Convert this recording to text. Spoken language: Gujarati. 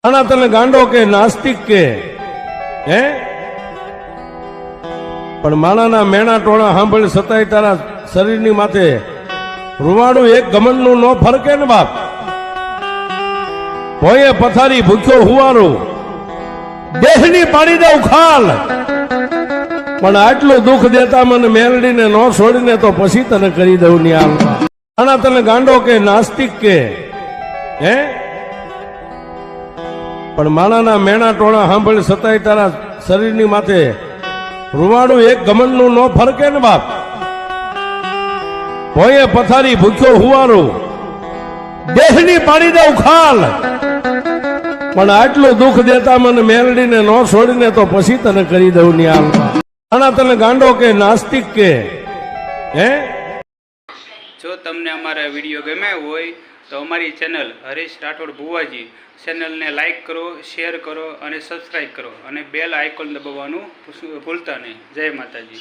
આના તને ગાંડો કે નાસ્તિક કે હે પણ માણાના મેણા ટોણા સાંભળી સતાય તારા શરીરની માથે રૂવાડું એક ગમનનું નો ફરકે ને બાપ. ભોયે પથારી ભૂખ્યો હુવારું દેહની પાડી દઉં ખાલ, પણ આટલું દુઃખ દેતા મને મેલડીને નો છોડીને તો પછી તને કરી દઉં ન્યાલ. આના તને ગાંડો કે નાસ્તિક કે હે પણ માણાના મેણા ટોણા સાંભળી સતાય તારા શરીરની માથે રૂવાડું એક ગમનનું નો ફરકે ને બાપ. ભોયે પથારી ભૂખ્યો હુવારું દેહની પાડી દઉં ખાલ, પણ આટલું દુઃખ દેતા મને મેલડીને નો છોડીને તો પછી તને કરી દઉં ન્યાલ. આના તને ગાંડો કે નાસ્તિક કે હે. જો તમને અમારા વિડીયો ગમ્યા હોય તો અમારી ચેનલ હરીશ રાઠોડ ભુવાજી ચેનલને લાઈક કરો, શેર કરો અને સબસ્ક્રાઈબ કરો અને બેલ આઇકોન દબાવવાનું ભૂલતા નહીં. જય માતાજી.